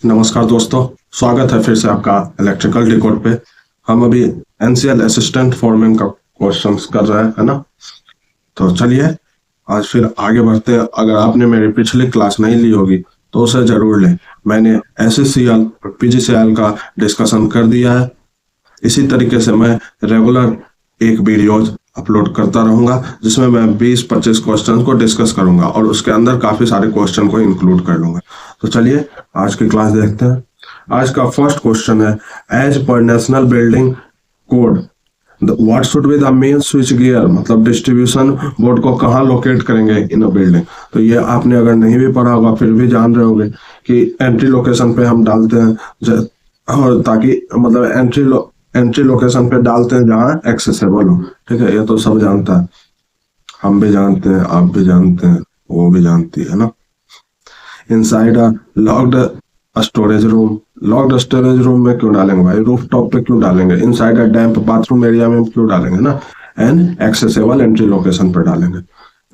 नमस्कार दोस्तों, स्वागत है फिर से आपका इलेक्ट्रिकल डिकोड पे। हम अभी एनसीएल असिस्टेंट फोरमैन का क्वेश्चंस कर रहे हैं, है ना। तो चलिए आज फिर आगे बढ़ते हैं। अगर आपने मेरी पिछली क्लास नहीं ली होगी तो उसे जरूर लें। मैंने एसएससीएल और पीजीसीएल का डिस्कशन कर दिया है। इसी तरीके से मैं रेगुलर एक वीडियोज अपलोड करता रहूंगा जिसमें मैं 20-25 क्वेश्चन को डिस्कस करूंगा और उसके अंदर काफी सारे क्वेश्चन को इंक्लूड कर लूंगा। तो चलिए आज की क्लास देखते हैं। आज का फर्स्ट क्वेश्चन है, as per national building code what should be the main switch gear, मतलब डिस्ट्रीब्यूशन बोर्ड को कहाँ लोकेट करेंगे इन अ बिल्डिंग। तो ये आपने अगर नहीं भी पढ़ा होगा फिर भी जान रहे होंगे कि एंट्री लोकेशन पे हम डालते हैं, और ताकि मतलब एंट्री लोकेशन पे डालते हैं जहाँ एक्सेसिबल हो। ठीक है, ये तो सब जानता है, हम भी जानते हैं, आप भी जानते हैं, वो भी जानती है ना। Inside a locked storage room, locked storage room में क्यों डालेंगे भाई, रूफ टॉप पे क्यों डालेंगे, inside a damp bathroom area में क्यों डालेंगे ना, एंड एक्सेसिबल एंट्री लोकेशन पर डालेंगे।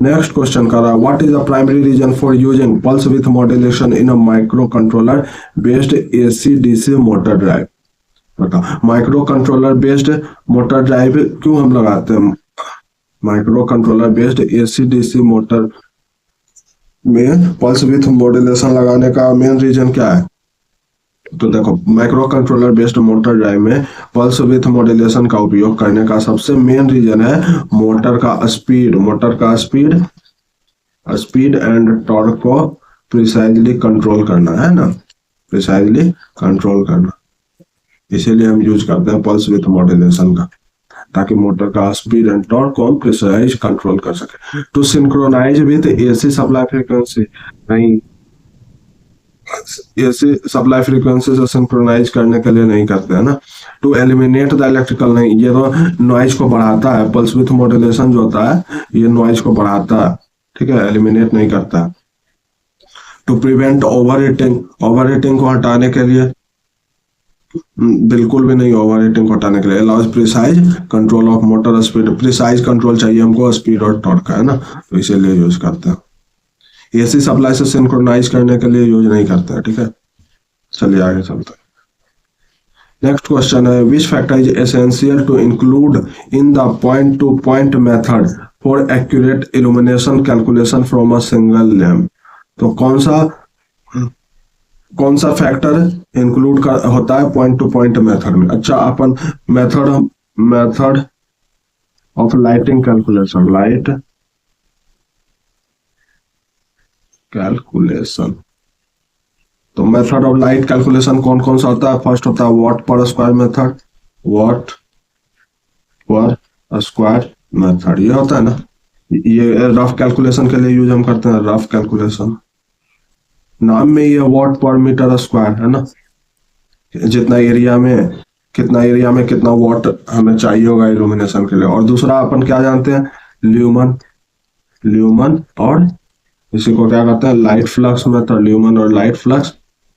नेक्स्ट क्वेश्चन कर रहा है, what is the primary reason for using pulse width modulation in a micro controller based AC DC motor drive. बताओ, micro controller based motor drive क्यों हम लगाते हैं। Micro controller based AC DC motor में pulse width modulation लगाने का main reason क्या है। तो देखो, micro controller based motor drive में पल्स विथ मॉड्यूलेशन का उपयोग करने का सबसे मेन रीजन है मोटर का स्पीड एंड टॉर्क को प्रिसाइजली कंट्रोल करना, है ना, प्रिसाइजली कंट्रोल करना। इसीलिए हम यूज करते हैं पल्स विथ मॉड्यूलेशन का, ताकि मोटर का स्पीड एंड टॉर्क को हम प्रिसाइज कंट्रोल कर सके। To synchronise with AC supply frequency, नहीं, एसी सप्लाई फ्रीक्वेंसी से सिंक्रोनाइज करने के लिए नहीं करते हैं ना। टू एलिमिनेट द इलेक्ट्रिकल, नहीं, ये तो नॉइज को बढ़ाता है। पल्स विथ मॉड्यूलेशन जो होता है ये नॉइज को बढ़ाता है, ठीक है, एलिमिनेट नहीं करता है। टू प्रिवेंट ओवर हीटिंग को हटाने के लिए, बिल्कुल भी नहीं, ओवर हीटिंग को हटाने के लिए। Allows precise control of motor speed, precise control चाहिए हमको स्पीड और टॉर्क का, है ना, तो इसीलिए यूज करते हैं। एसी सप्लाई से सिंक्रोनाइज करने के लिए यूज नहीं करते हैं, ठीक है। चलिए आगे चलते हैं। नेक्स्ट क्वेश्चन है, which factor is essential to include in the point to point method for accurate illumination calculation from a single lamp. तो कौन सा फैक्टर इंक्लूड होता है पॉइंट टू पॉइंट मेथड में। अच्छा, अपन method of lighting calculation, light calculation. तो method of light calculation कौन कौन सा होता है। फर्स्ट होता है वॉट पर स्क्वायर मेथड, वॉट पर स्क्वायर मेथड, ये होता है ना, ये रफ कैलकुलेशन के लिए यूज हम करते हैं, रफ कैलकुलेशन। नाम में ये वॉट पर मीटर स्क्वायर है ना, जितना एरिया में कितना वॉट हमें चाहिए होगा इल्यूमिनेशन के लिए। और दूसरा अपन क्या जानते हैं, ल्यूमन और इसी को क्या कहते हैं, लाइट फ्लक्स मेथड, ल्यूमन और लाइट फ्लक्स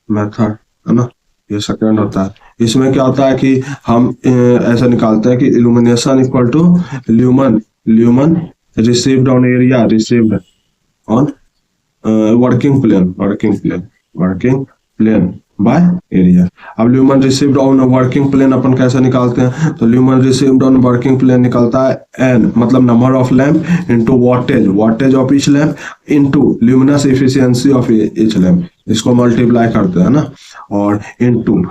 मेथड, है ना, ये सेकंड होता है। इसमें क्या होता है कि हम ऐसा निकालते हैं कि illumination equal to lumen received on area, received on working plane by area. अब lumen received on working plane अपन कैसे निकालते हैं, तो lumen received on working plane निकलता है एन, मतलब number of lamp into wattage of each lamp into luminous efficiency of each lamp, इसको मल्टीप्लाई करते हैं ना, और इनटू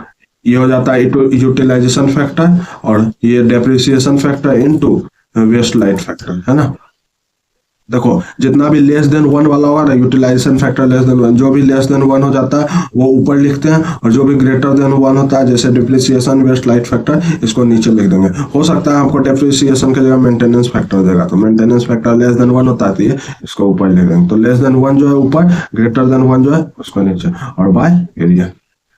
ये हो जाता है यूटिलाइजेशन फैक्टर, और ये depreciation factor into waste light factor, है ना। देखो, जितना भी लेस देन 1 वाला होगा ना, यूटिलाइजेशन फैक्टर लेस देन 1, जो भी लेस देन 1 हो जाता है वो ऊपर लिखते हैं, और जो भी ग्रेटर देन 1 होता है जैसे डिप्रिसिएशन वेस्ट लाइट फैक्टर, इसको नीचे लिख देंगे। हो सकता है हमको डिप्रिसिएशन की जगह मेंटेनेंस फैक्टर देगा, तो मेंटेनेंस फैक्टर लेस देन 1 होता है इसको ऊपर लिख देंगे। तो लेस देन 1 जो है ऊपर, ग्रेटर देन 1 जो है उसको नीचे, और बाय एरिया।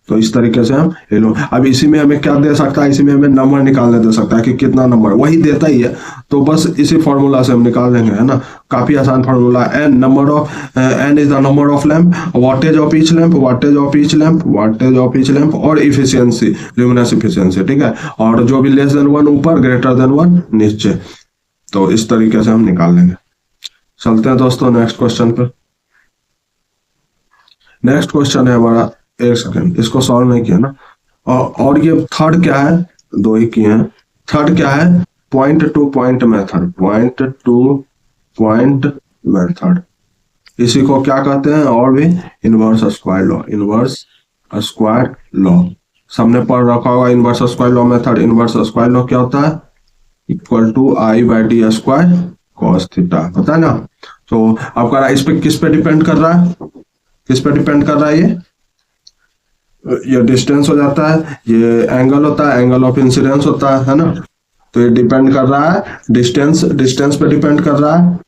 तो इस तरीके से हम ले लो। अब इसी में हमें क्या दे सकता है, इसी में हमें नंबर निकालने दे सकता है कि कितना नंबर, वही देता ही है, तो बस इसी फॉर्मूला से हम निकाल लेंगे, है ना। काफी आसान formula, n is the number of lamp, wattage of each lamp और इफिशियंसी, ल्यूमिनस इफिशियंसी, ठीक है। और जो भी लेस देन 1 ऊपर, ग्रेटर देन 1 नीचे। तो इस तरीके से हम निकाल लेंगे। चलते हैं दोस्तों नेक्स्ट क्वेश्चन पर। नेक्स्ट क्वेश्चन है हमारा, एक सेकेंड, इसको सॉल्व नहीं किया ना। और ये थर्ड क्या है, दो ही किए हैं। थर्ड क्या है, point to point method, point to point method, इसी को क्या कहते हैं और भी, inverse square law, inverse square law. सबने पढ़ रखा होगा inverse square law method. Inverse square law क्या होता है, equal to I by d square cos theta, पता है ना। तो आपका इस पे किस पे डिपेंड कर रहा है, किस पे डिपेंड कर रहा है, ये डिस्टेंस हो जाता है, ये एंगल होता है, एंगल ऑफ इंसिडेंस होता है ना। तो ये डिपेंड कर रहा है डिस्टेंस, डिस्टेंस पे डिपेंड कर रहा है।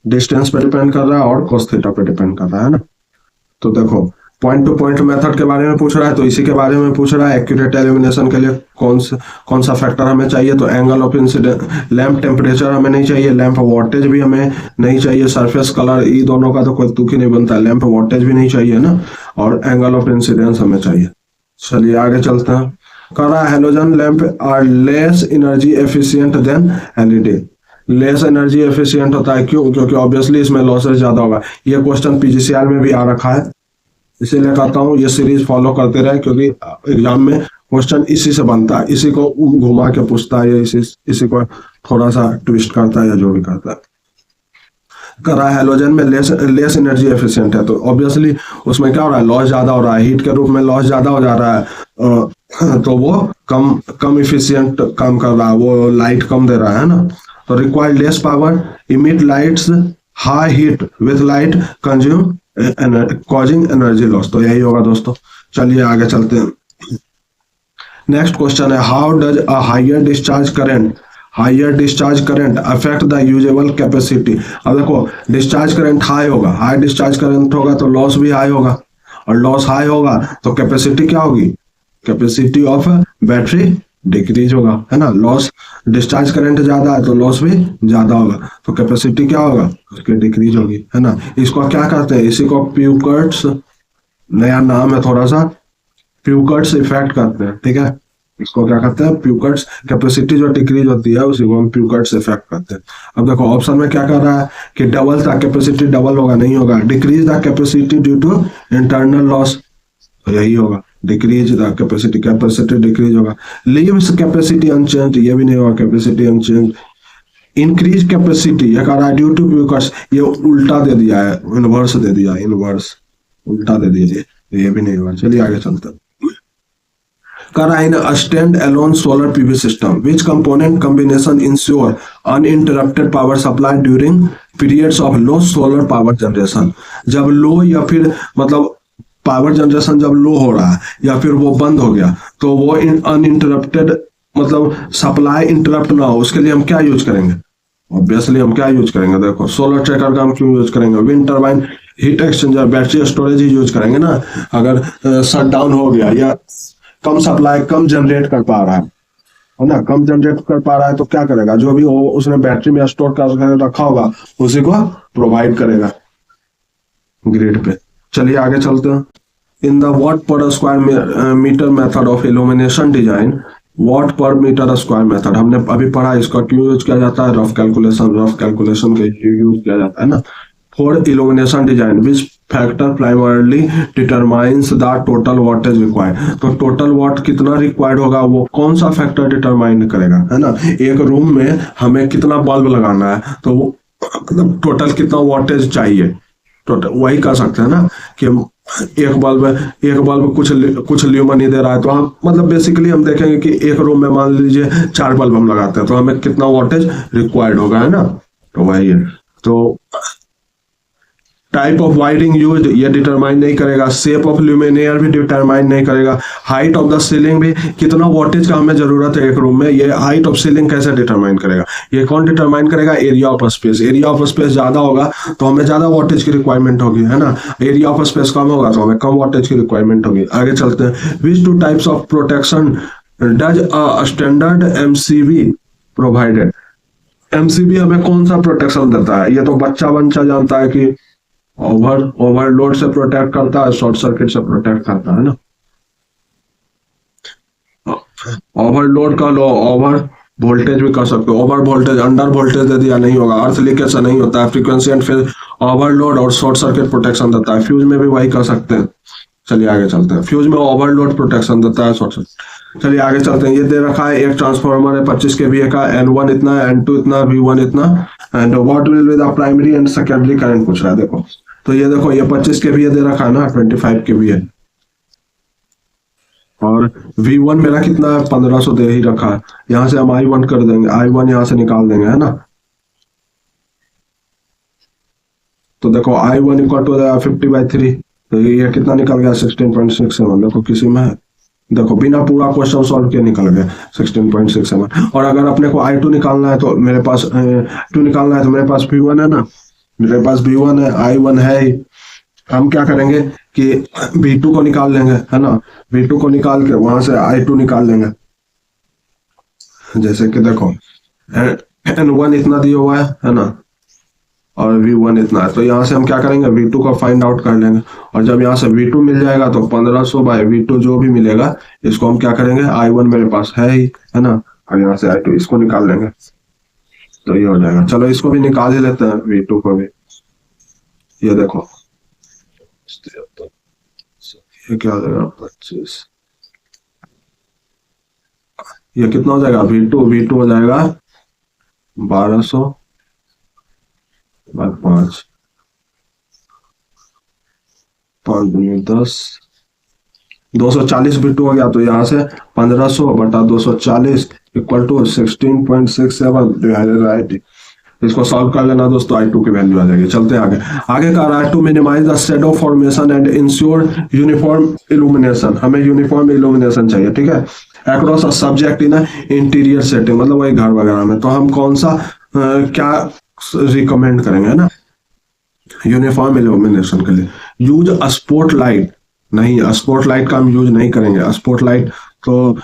डिस्टेंस पे डिपेंड कर रहा है और cos थीटा पे डिपेंड कर रहा है ना। तो देखो पॉइंट टू पॉइंट मेथड के बारे में पूछ रहा है, तो इसी के बारे में पूछ रहा है। एक्यूरेट एलिमिनेशन के लिए कौन सा फैक्टर हमें चाहिए, तो angle of incidence, lamp temperature हमें नहीं चाहिए, लैंप वोल्टेज भी हमें नहीं चाहिए, सरफेस कलर, ये दोनों का तो कोई तुक ही नहीं बनता, लैंप वोल्टेज भी नहीं चाहिए ना, और एंगल ऑफ इंसिडेंस हमें चाहिए। चलिए आगे चलते हैं। कह रहा है halogen lamp are less energy efficient than LED. Less energy efficient होता है, क्यों, क्योंकि ऑब्वियसली इसमें लॉसेस ज्यादा होगा। ये क्वेश्चन पीजीसीआर में भी आ रखा है, इसीलिए कहता हूँ ये सीरीज फॉलो करते रहे, क्योंकि एग्जाम में क्वेश्चन इसी से बनता है, इसी को घुमा के पूछता है, इसी को थोड़ा सा ट्विस्ट करता है या जो भी करता है। कर रहा है हेलोजन में लेस एनर्जी एफिशिएंट है, तो ऑब्वियसली उसमें क्या हो रहा है, लॉस ज्यादा हो रहा है, हीट के रूप में लॉस ज्यादा हो जा रहा है, तो वो कम इफिशियंट काम कर रहा है, वो लाइट कम दे रहा है ना। तो require less power, emit lights high heat with light consume causing energy loss. तो यही होगा दोस्तों। चलिए आगे चलते हैं। नेक्स्ट क्वेश्चन है, how does a higher discharge current affect the usable capacity. अब देखो डिस्चार्ज करंट हाई होगा, हाई डिस्चार्ज करंट होगा तो लॉस भी हाई होगा, और लॉस हाई होगा तो कैपेसिटी क्या होगी, कैपेसिटी ऑफ बैटरी डिक्रीज होगा, है ना। लॉस, डिस्चार्ज करंट ज्यादा है तो लॉस भी ज्यादा होगा, तो कैपेसिटी क्या होगा, उसकी डिक्रीज होगी, है ना। इसको क्या कहते हैं, इसी को प्यूकर्ट्स, नया नाम है थोड़ा सा, प्यूकर्ट्स इफेक्ट कहते हैं, ठीक है। इसको क्या कहते हैं, प्यूकर्ट्स, कैपेसिटी जो डिक्रीज होती है उसी को हम प्यूकर्ट्स इफेक्ट कहते हैं। अब देखो ऑप्शन में क्या कर रहा है कि डबल द कैपेसिटी, डबल होगा, नहीं होगा, decrease the capacity due to internal loss, तो यही होगा, decrease the capacity, capacity decrease होगा। लीव्स कैपेसिटी अनचेंज, ये भी नहीं होगा, कैपेसिटी अनचेंज। इंक्रीज कैपेसिटी, ये कह रहा है ड्यू टू प्यूकर्ट्स, ये उल्टा दे दिया है, इनवर्स दे दिया, इनवर्स उल्टा दे दीजिए, ये भी नहीं होगा। चलिए आगे चलते हैं। In a stand-alone solar PV system, which component combination ensure uninterrupted power supply during periods of low solar power generation? जब लो या फिर मतलब पावर जनरेशन जब लो हो रहा है या फिर वो बंद हो गया, तो वो अनइंटरप्टेड मतलब सप्लाई इंटरप्ट ना हो, उसके लिए हम क्या यूज करेंगे, ऑब्वियसली हम क्या यूज करेंगे, देखो सोलर ट्रैकर का हम क्यों यूज करेंगे, wind turbine, heat exchanger, battery storage ही यूज करेंगे ना। अगर शट डाउन हो गया या कम सप्लाई, कम जनरेट कर पा रहा है ना, कम जनरेट कर पा रहा है तो क्या करेगा, जो भी हो उसने बैटरी में स्टोर कर रखा होगा उसी को प्रोवाइड करेगा ग्रिड पे। चलिए आगे चलते हैं। इन द वॉट पर square meter method of illumination design, what पर मीटर स्क्वायर मेथड हमने अभी पढ़ा, इसका क्यों यूज किया जाता है, रफ कैलकुलेशन के यूज किया जाता है ना। For illumination design which factor primarily determines the total wattage required, तो टोटल वॉट कितना रिक्वायर्ड होगा वो कौन सा फैक्टर डिटरमाइन करेगा, है ना। एक रूम में हमें कितना बल्ब लगाना है तो वो मतलब टोटल कितना वॉटेज चाहिए, टोटल वही कह सकते हैं ना कि एक बल्ब कुछ ल्यूमन ही दे रहा है, तो हम मतलब बेसिकली हम देखेंगे कि एक रूम में मान लीजिए 4 बल्ब हम लगाते हैं तो हमें कितना वोल्टेज रिक्वायर्ड होगा, है ना। तो वही है। तो टाइप ऑफ वायरिंग यूज ये डिटरमाइन नहीं करेगा, शेप ऑफ ल्यूमिनियर भी डिटरमाइन नहीं करेगा, हाइट ऑफ द सीलिंग भी, कितना वोल्टेज का हमें जरूरत है एक रूम में, ये हाइट ऑफ सीलिंग कैसे डिटरमाइन करेगा, ये कौन डिटरमाइन करेगा, area of space, area of space ज्यादा होगा तो हमें ज्यादा वोल्टेज की रिक्वायरमेंट होगी, है ना। एरिया ऑफ स्पेस कम होगा तो हमें कम वोल्टेज की रिक्वायरमेंट होगी। आगे चलते हैं। Which two types of protection does a standard MCB provided, MCB हमें कौन सा प्रोटेक्शन देता है, ये तो बच्चा जानता है कि ओवरलोड से प्रोटेक्ट करता है, शॉर्ट सर्किट से प्रोटेक्ट करता है ना। ओवरलोड का लो, वोल्टेज भी कर सकते हो, ओवर वोल्टेज, अंडर वोल्टेज दे दिया नहीं होगा, अर्थ लीकेज से नहीं होता है, फ्रीक्वेंसी एंड फिर ओवरलोड और शॉर्ट सर्किट प्रोटेक्शन देता है। फ्यूज में भी वही कर सकते हैं। चलिए आगे चलते हैं। फ्यूज में ओवरलोड प्रोटेक्शन देता है, शॉर्ट सर्किट। चलिए आगे चलते हैं। ये दे रखा है एक ट्रांसफार्मर है 25 kVA का, N1 इतना, N2 इतना, V1 इतना, and what will be the primary and secondary current पूछ रहा है। देखो तो ये देखो, ये 25 kVA दे रखा है ना, 25 kVA, और V1 मेरा कितना है, 1500 दे ही रखा है। यहां से हम I1 कर देंगे, I1 यहां से निकाल देंगे, है ना। तो देखो I1 इक्वल टू 50/3, तो ये कितना निकल गया, 16.67। देखो किसी में है, देखो बिना पूरा क्वेश्चन सॉल्व किए निकल गया 16.67। और अगर अपने को I2 निकालना है तो मेरे पास टू निकालना है तो मेरे पास V1 है ना, मेरे पास V1 है, I1 है ही। हम क्या करेंगे कि V2 को निकाल लेंगे, है ना। V2 को निकाल के वहां से I2 निकाल लेंगे। जैसे कि देखो N1 इतना दिया हुआ है ना, और V1 इतना है, तो यहाँ से हम क्या करेंगे, V2 का फाइंड आउट कर लेंगे। और जब यहाँ से V2 मिल जाएगा तो 1500 बाय V2 जो भी मिलेगा, इसको हम क्या करेंगे, I1 मेरे पास है ही, है ना, और यहाँ से I2 इसको निकाल लेंगे, तो ये हो जाएगा। चलो इसको भी निकाल ही लेते हैं, V2 को भी। ये देखो ये क्या हो जाएगा, 25, ये कितना हो जाएगा, V2 हो जाएगा 1200 बाय 5, 5 दूनी 10, 240 V2 हो गया। तो यहाँ से 1500 बटा 240 इक्वल टू 16.67 डिवाइडेड बाय 80। इसको सॉल्व कर लेना दोस्तों, I2 की वैल्यू आ जाएगी। चलते हैं आगे। आगे का रहा है to minimise the shadow formation and ensure uniform illumination. हमें यूनिफॉर्म इल्यूमिनेशन चाहिए, ठीक है, across a subject in interior setting, मतलब वही घर वगैरह में। तो हम कौन सा क्या रिकमेंड करेंगे ना यूनिफॉर्म इल्यूमिनेशन के लिए? यूज स्पॉट लाइट, नहीं स्पॉट लाइट का हम यूज नहीं करेंगे। स्पॉट लाइट तो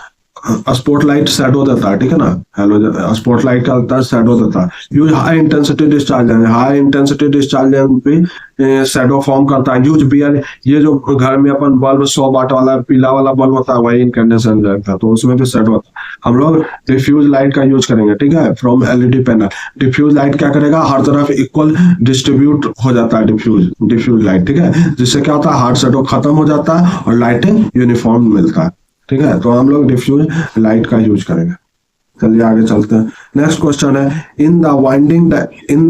स्पॉट लाइट शैडो देता है, ठीक है ना, हेलो स्पॉट लाइट का होता है शैडो देता है। Use high intensity discharge, high intensity discharge भी शैडो फॉर्म करता है। यूज बियर, ये जो घर में अपन बल्ब 100 वाट वाला पीला वाला बल्ब होता है, वही इनकैंडेसेंट रहता है, तो उसमें भी शैडो होता है। हम लोग डिफ्यूज लाइट का यूज करेंगे, ठीक है, from LED panel. Diffuse light क्या करेगा, हर तरफ इक्वल डिस्ट्रीब्यूट हो जाता है डिफ्यूज लाइट, ठीक है, जिससे क्या होता है, हार्ड शैडो खत्म हो जाता है और लाइटिंग यूनिफॉर्म मिलता है, ठीक है। तो हम लोग डिफ्यूज लाइट का यूज करेंगे। चलिए आगे चलते हैं। नेक्स्ट क्वेश्चन है, in the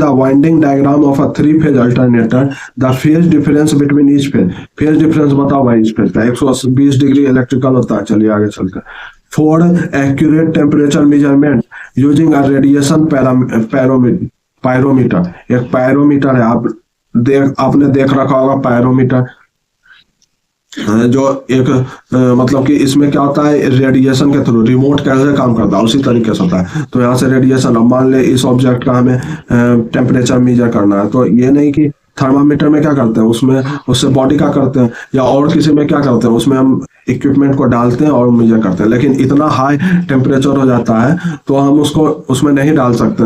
winding diagram of a 3-phase alternator the phase difference between each phase. Phase difference बताओ भाई इस फेज का, 120 डिग्री इलेक्ट्रिकल होता है। चलिए आगे चलते हैं। For accurate temperature measurement using a radiation pyrometer. एक पायरोमीटर है, आपने देख रखा होगा पायरोमीटर, जो एक मतलब कि इसमें क्या होता है, रेडिएशन के थ्रू रिमोट कैसे काम करता है उसी तरीके से होता है। तो यहाँ से रेडिएशन, अब मान ले इस ऑब्जेक्ट का हमें टेम्परेचर मेजर करना है, तो ये नहीं कि थर्मामीटर में क्या करते हैं, उसमें उससे बॉडी का करते हैं, या और किसी में क्या करते हैं, उसमें हम इक्विपमेंट को डालते हैं और मेजर करते हैं। लेकिन इतना हाई टेम्परेचर हो जाता है तो हम उसको उसमें नहीं डाल सकते,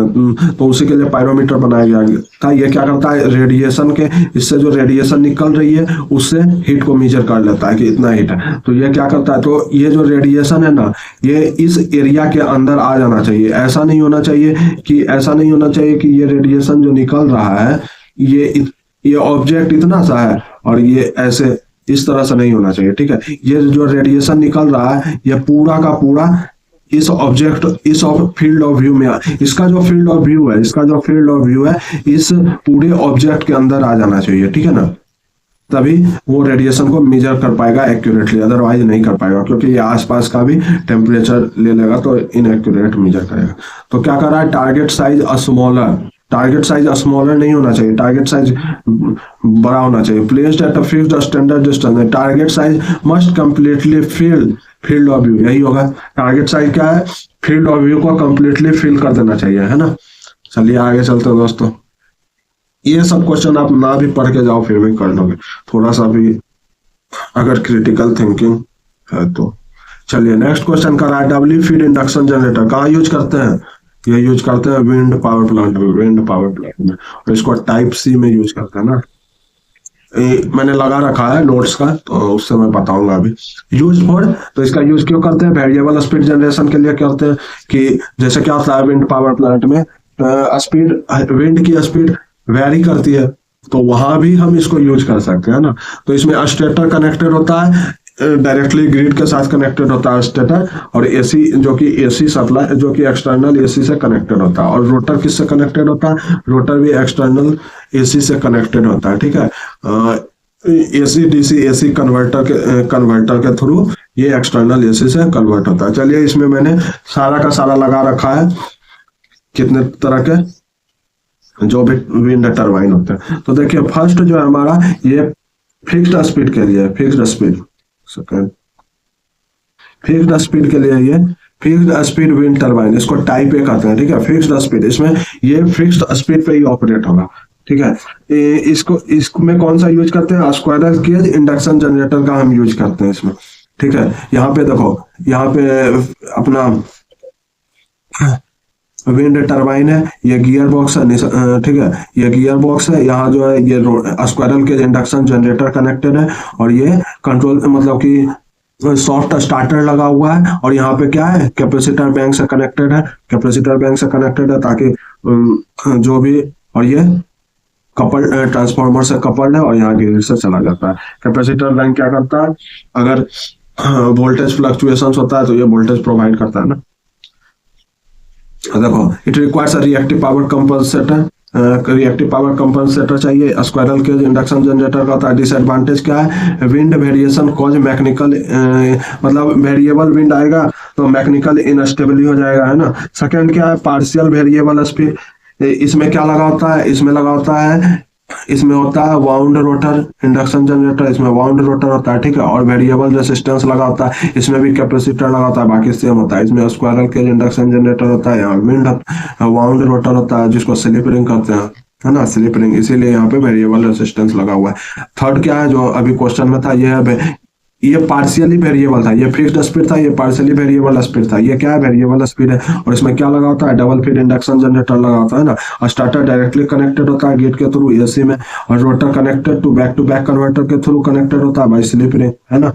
तो उसी के लिए पायरोमीटर बनाया गया था। ये क्या करता है, रेडिएशन के, इससे जो रेडिएशन निकल रही है उससे हीट को मेजर कर लेता है कि इतना हीट है। तो ये क्या करता है, तो ये जो रेडिएशन है ना, ये इस एरिया के अंदर आ जाना चाहिए। ऐसा नहीं होना चाहिए कि ये रेडिएशन जो निकल रहा है, ये ऑब्जेक्ट इतना सा है और ये ऐसे इस तरह से नहीं होना चाहिए, ठीक है। ये जो रेडिएशन निकल रहा है, ये पूरा का पूरा इस ऑब्जेक्ट, इस फील्ड ऑफ व्यू में, इसका जो फील्ड ऑफ व्यू है इस पूरे ऑब्जेक्ट के अंदर आ जाना चाहिए, ठीक है ना। तभी वो रेडिएशन को मेजर कर पाएगा एक्यूरेटली, अदरवाइज नहीं कर पाएगा, क्योंकि ये आसपास का भी टेम्परेचर ले लेगा तो इनएक्यूरेट मेजर करेगा। तो क्या कर रहा है, टारगेट साइज स्मॉलर नहीं होना चाहिए, टारगेट साइज बड़ा होना चाहिए। Placed at a fixed standard distance, target size must completely field of view, यही होगा। टारगेट साइज क्या है, फील्ड ऑफ व्यू को कंप्लीटली फिल कर देना चाहिए, है ना। चलिए आगे चलते हैं दोस्तों। ये सब क्वेश्चन आप ना भी पढ़ के जाओ फिर भी कर लोगे, थोड़ा सा भी अगर क्रिटिकल थिंकिंग है तो। चलिए नेक्स्ट क्वेश्चन कर रहा है, डब्ल्यू फीड इंडक्शन जनरेटर कहाँ यूज करते हैं? ये यूज करते हैं विंड पावर प्लांट में, और इसको टाइप सी में यूज करते हैं ना। मैंने लगा रखा है नोट्स का, तो उससे मैं बताऊंगा अभी। यूज फॉर, तो इसका यूज क्यों करते हैं? वेरिएबल स्पीड जनरेशन के लिए करते हैं कि जैसे क्या होता है विंड पावर प्लांट में स्पीड, विंड की स्पीड वेरी करती है, तो वहां भी हम इसको यूज कर सकते हैं ना। तो इसमें स्टेटर कनेक्टेड होता है, डायरेक्टली ग्रिड के साथ कनेक्टेड होता है स्टेटर, और एसी जो कि एसी सप्लाई जो कि एक्सटर्नल एसी से कनेक्टेड होता है, और रोटर किससे कनेक्टेड होता है? रोटर भी एक्सटर्नल एसी से कनेक्टेड होता है, ठीक है। एसी डीसी एसी कन्वर्टर के थ्रू ये एक्सटर्नल एसी से कन्वर्ट होता है। चलिए इसमें मैंने सारा का सारा लगा रखा है, कितने तरह के जो भी विंड टरबाइन होते हैं। तो देखिए फर्स्ट जो है हमारा ये फिक्स्ड स्पीड के लिए, फिक्स्ड स्पीड फिक्स्ड स्पीड के लिए ये फिक्स्ड स्पीड विंड टरबाइन, इसको टाइप ए कहते हैं, ठीक है। फिक्स्ड स्पीड, इसमें ये फिक्स्ड स्पीड पे ही ऑपरेट होगा, ठीक है। इसमें कौन सा यूज करते हैं? स्क्वायरल केज इंडक्शन जनरेटर का हम यूज करते हैं इसमें, ठीक है। यहाँ पे देखो, यहाँ पे अपना विंड टरबाइन है, ये गियर बॉक्स है, ठीक है, ये गियर बॉक्स है। यहाँ जो है ये squirrel cage induction generator connected है, और ये कंट्रोल मतलब कि सॉफ्ट स्टार्टर लगा हुआ है, और यहाँ पे क्या है? कैपेसिटर बैंक से कनेक्टेड है, कैपेसिटर बैंक से कनेक्टेड है ताकि जो भी, और ये कपल ट्रांसफार्मर से कपल्ड है, और यहाँ ग्रिड से चला जाता है। कैपेसिटर बैंक क्या करता है? अगर वोल्टेज फ्लक्चुएशंस होता है तो ये वोल्टेज प्रोवाइड करता है ना। देखो, it requires a reactive power compensator, reactive power compensator चाहिए। स्क्वायरल केज इंडक्शन जनरेटर का होता है। डिसएडवांटेज क्या है? विंड वेरिएशन कॉज मैकेनिकल, मतलब वेरिएबल विंड आएगा तो मैकेनिकल इनस्टेबिलिटी हो जाएगा, है ना। सेकंड क्या है? पार्शियल वेरिएबल स्पीड, इसमें क्या लगा होता है? इसमें लगा होता है, इसमें होता है वाउंड रोटर इंडक्शन जनरेटर, इसमें वाउंड रोटर होता है, ठीक है। और वेरिएबल रेसिस्टेंस लगा होता है, इसमें भी कैपेसिटर लगा होता है, बाकी सेम होता है। इसमें स्क्वायरल केज इंडक्शन जनरेटर होता है, यहाँ विंड वाउंड रोटर होता है जिसको स्लिप रिंग कहते हैं, है ना, स्लिप रिंग, इसीलिए यहाँ पे वेरिएबल रेसिस्टेंस लगा हुआ है। थर्ड क्या है जो अभी क्वेश्चन में था? ये पार्शियली वेरिएबल था, ये फिक्स्ड स्पीड था, ये पार्शियली वेरिएबल स्पीड था। ये क्या है? वेरिएबल स्पीड है, और इसमें क्या लगा होता है? डबल फीड इंडक्शन जनरेटर लगा होता है ना। स्टार्टर डायरेक्टली कनेक्टेड होता है गेट के थ्रू एसी में, और rotor connected to back converter के थ्रू कनेक्टेड होता है बाय स्लिप रिंग, है ना।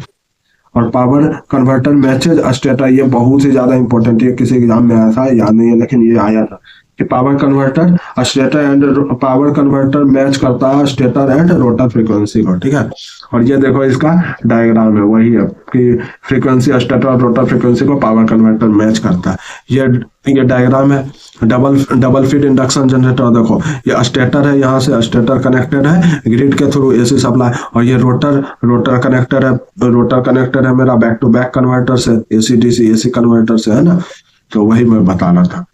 और पावर कन्वर्टर मैचेज स्टेटर, ये बहुत ही ज्यादा इंपॉर्टेंट है, किसी एग्जाम में आया था, याद नहीं है लेकिन ये आया था कि power converter stator and power converter match करता है स्टेटर एंड रोटर फ्रीक्वेंसी को, ठीक है। और ये देखो इसका डायग्राम है, वही है कि फ्रीक्वेंसी स्टेटर और रोटर फ्रीक्वेंसी को पावर कन्वर्टर मैच करता है। ये डायग्राम है। डबल फीड इंडक्शन जनरेटर, देखो ये स्टेटर है, यहाँ से स्टेटर कनेक्टेड है ग्रिड के थ्रू एसी सप्लाई, और ये रोटर कनेक्टेड है मेरा बैक टू बैक कन्वर्टर से, एसी डीसी एसी कन्वर्टर से, है ना। तो वही मैं बताना था।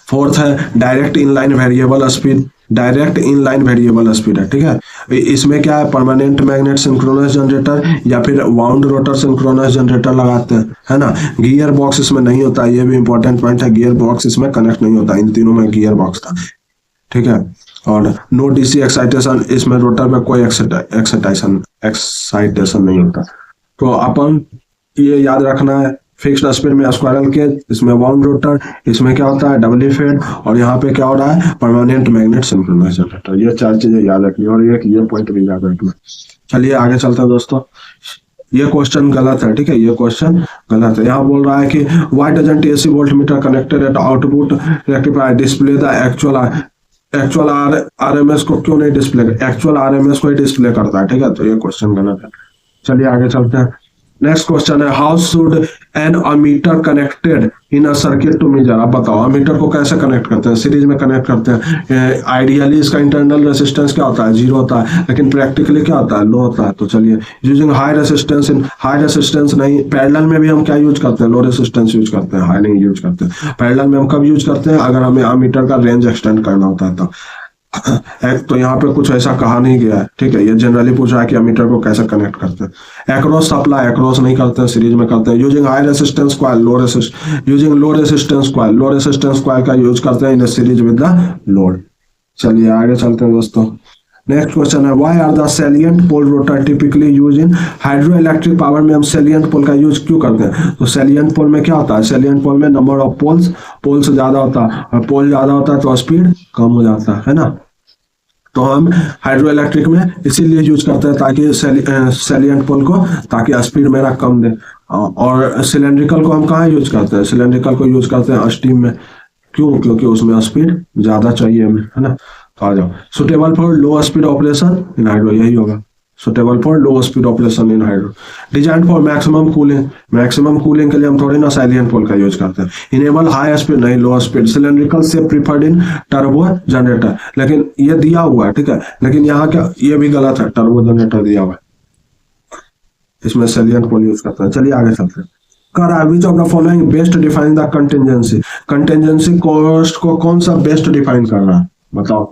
फोर्थ है direct inline variable speed, direct inline variable speed है, ठीक है। इसमें क्या है? परमानेंट मैग्नेट सिंक्रोनस जनरेटर या फिर वाउंड रोटर सिंक्रोनस जनरेटर लगाते हैं, है ना। गियर बॉक्स इसमें नहीं होता, ये भी इंपॉर्टेंट पॉइंट है, गियर बॉक्स इसमें कनेक्ट नहीं होता। इन तीनों में गियर बॉक्स था, ठीक है। और नो डीसी एक्साइटेशन, इसमें रोटर में कोई एक्साइटेशन नहीं होता। तो अपन ये याद रखना है, फिक्स्ड स्पीड में स्क्वायरल केज, इसमें वाउंड रोटर, इसमें क्या होता है? डबल फीड, और यहाँ पे क्या हो रहा है? Permanent magnet synchronise generator. ये चार चीजें याद रखनी, और ये पॉइंट भी याद रखना। चलिए आगे चलते हैं दोस्तों। ये क्वेश्चन गलत है, ठीक है, ये क्वेश्चन गलत है। यहाँ बोल रहा है कि why doesn't AC voltmeter connected eight output rectifier display the actual RMS को क्यों नहीं डिस्प्ले? एक्चुअल आरएमएस को ही डिस्प्ले करता है, ठीक है। तो ये क्वेश्चन गलत है। चलिए आगे चलते हैं। नेक्स्ट क्वेश्चन है, how should an ammeter connected in a circuit to measure. आप बताओ अमीटर को कैसे कनेक्ट करते हैं? सीरीज में कनेक्ट करते हैं। आइडियली इसका इंटरनल रेसिस्टेंस क्या होता है? 0 होता है, लेकिन प्रैक्टिकली क्या होता है? लो होता है। तो चलिए, यूजिंग हाई रेसिस्टेंस नहीं, पैरेलल में भी हम क्या यूज करते हैं? लो रेसिस्टेंस यूज करते हैं, हाई नहीं यूज करते। पैरेलल में हम कब यूज करते हैं? अगर हमें अमीटर का रेंज एक्सटेंड करना होता है तो यहाँ पे कुछ ऐसा कहा नहीं गया है, ठीक है। ये जनरली पूछ रहा है कि अमीटर को कैसे कनेक्ट करते हैं। एक्रॉस सप्लाई, एक्रॉस नहीं करते हैं, सीरीज में करते हैं। Using high resistance coil, using low resistance coil का यूज करते हैं in series with the load. चलिए आगे चलते हैं दोस्तों। नेक्स्ट क्वेश्चन है, why are the salient pole rotor typically use in hydro electric power में हम सैलिएंट पोल का यूज क्यों करते हैं? तो सैलिएंट पोल में क्या होता है? सैलिएंट पोल में नंबर ऑफ पोल्स ज्यादा होता है, और पोल ज्यादा होता है तो स्पीड कम हो जाता है ना। तो हम हाइड्रो इलेक्ट्रिक में इसीलिए यूज करते हैं ताकि सैलिएंट पोल को, ताकि स्पीड मेरा कम दे। और सिलेंड्रिकल को हम कहाँ यूज करते हैं? सिलेंड्रिकल को यूज करते हैं स्टीम में। क्यों? क्योंकि उसमें स्पीड ज्यादा चाहिए हमें, है ना। तो आ जाओ, suitable for low speed operation in hydro, यही होगा, suitable for low speed operation in hydro. Design for maximum cooling, maximum cooling के लिए हम थोड़ी ना सैलिएंट पोल का यूज करते हैं। इनेबल हाई स्पीड, नहीं लो स्पीड। सिलेंड्रिकल से प्रीफर्ड इन टर्बो जनरेटर, लेकिन ये दिया हुआ है, ठीक है, लेकिन यहाँ क्या ये भी गलत है, टर्बो जनरेटर दिया हुआ है, इसमें सैलिएंट पोल यूज करते हैं। चलिए आगे चलते हैं। कर which of the following best define the contingency, contingency cost को कौन सा बेस्ट डिफाइन कर रहा है बताओ।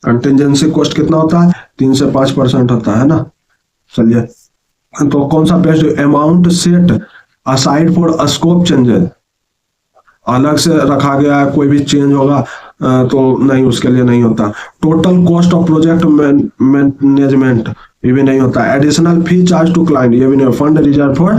कंटिजेंसी कॉस्ट कितना होता है? 3 से 5% होता है ना। चलिए, तो कौन सा best? Amount set aside for scope changes, अलग से रखा गया है, कोई भी चेंज होगा तो नहीं, उसके लिए नहीं होता। Total cost of project management, ये भी नहीं होता। Additional fee charge to client, ये भी नहीं। Fund reserve for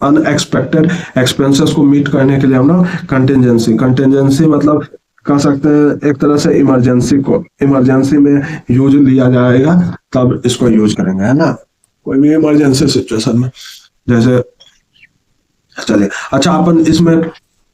unexpected expenses को मीट करने के लिए हम लोग कंटिजेंसी, कंटिजेंसी मतलब कह सकते हैं एक तरह से इमरजेंसी को, इमरजेंसी में यूज लिया जाएगा तब इसको यूज करेंगे, है ना, कोई भी इमरजेंसी सिचुएशन में। जैसे चलिए, अच्छा अपन इसमें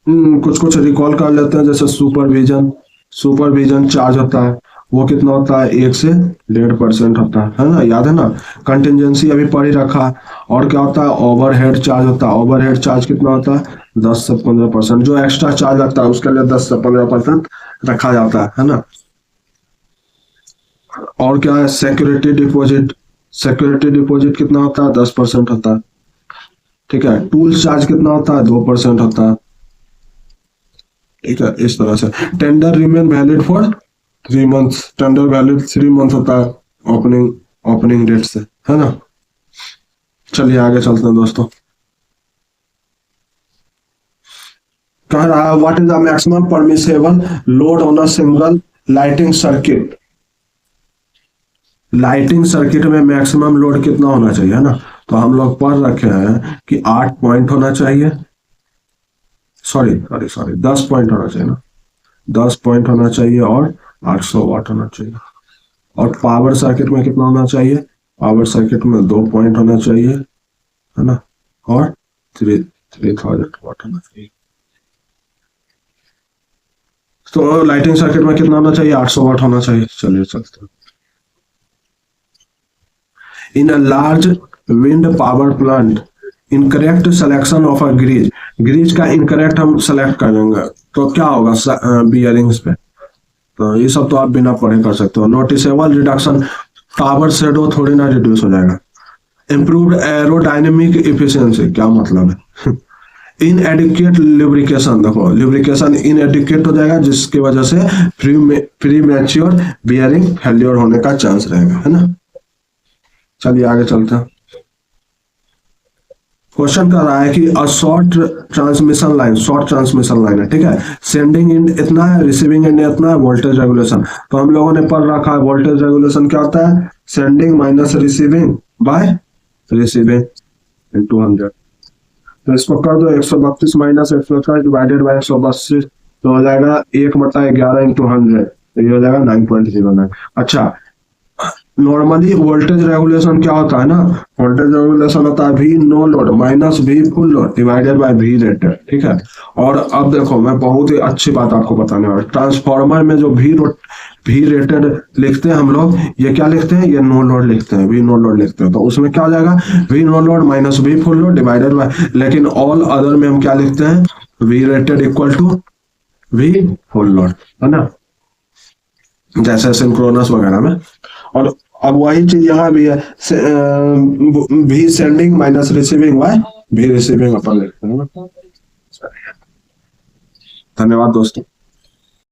कुछ कुछ रिकॉल कर लेते हैं। जैसे सुपरविजन, सुपरविजन चार्ज होता है, वो कितना होता है? 1 से 1.5% होता है ना, याद है ना। कंटिजेंसी अभी पढ़ ही रखा। और क्या होता है? ओवरहेड चार्ज होता है। ओवरहेड चार्ज कितना होता है? 10 से 15%। जो एक्स्ट्रा चार्ज लगता है उसके लिए 10 से 15% रखा जाता है ना। और क्या है? सिक्योरिटी डिपॉजिट, सिक्योरिटी डिपॉजिट कितना होता है? 10% होता है, ठीक है। टूल्स चार्ज कितना होता है? 2% होता है, ठीक है, इस तरह से। Tender remain valid for 3 months, tender valid 3 month होता है ओपनिंग डेट से, है ना। चलिए आगे चलते हैं दोस्तों। कह रहा है what is the maximum permissible load on a single lighting circuit, lighting circuit में मैक्सिमम लोड कितना होना चाहिए, है ना। तो हम लोग पढ़ रखे हैं कि 8 पॉइंट होना चाहिए, सॉरी 10 पॉइंट होना चाहिए ना, 10 पॉइंट होना चाहिए और 800 वाट होना चाहिए। और पावर सर्किट में कितना होना चाहिए? पावर सर्किट में 2 पॉइंट होना चाहिए, है ना, और 3000 वाट होना चाहिए। तो लाइटिंग सर्किट में कितना होना चाहिए? 800 वाट होना चाहिए। चलिए चलते हैं। In a large wind power plant incorrect selection of a grease, grease का इनकरेक्ट हम सेलेक्ट कर देंगे तो क्या होगा बियरिंग्स पे। तो ये सब तो आप बिना पढ़े कर सकते हो। नोटिसेबल रिडक्शन, पावर शेडो थोड़ी ना रिड्यूस हो जाएगा। इंप्रूव्ड एरोडायनेमिक इफिशियंसी, क्या मतलब है? इन एडिक्वेट लिब्रिकेशन, देखो लिब्रिकेशन इन एडिक्वेट हो जाएगा जिसकी वजह से प्री मैच्योर बियरिंग फेल्योर होने का चांस रहेगा, है ना। चलिए आगे चलते हैं। क्वेश्चन कर रहा है कि a short transmission line, short transmission line है, ठीक है, सेंडिंग एंड इतना है, रिसीविंग एंड इतना है, वोल्टेज रेगुलेशन। तो हम लोगों ने पढ़ रखा है वोल्टेज रेगुलेशन क्या होता है? Sending minus receiving by receiving into 100। तो इसको कर दो, 132 माइनस 127 डिवाइडेड बाय 132, तो हो जाएगा 1/11 इंटू 100, तो ये हो जाएगा 9.09। अच्छा, नॉर्मली वोल्टेज रेगुलेशन क्या होता है ना, वोल्टेज रेगुलेशन होता है V no load minus V full load divided by V rated, ठीक है। और अब देखो मैं बहुत ही अच्छी बात आपको बताने वाला, ट्रांसफार्मर में जो V रेटेड लिखते हैं हम लोग, ये क्या लिखते हैं? ये नो लोड लिखते हैं, V नो लोड लिखते हैं। तो उसमें क्या हो जाएगा? V no load minus V full load divided by, लेकिन ऑल अदर में हम क्या लिखते हैं? V rated equal to V full load, है ना, जैसे सिंक्रोनस वगैरह में। और अब वही चीज यहाँ भी है, भी सेंडिंग माइनस रिसीविंग बाय भी रिसीविंग अपन लिखते हैं। धन्यवाद दोस्तों।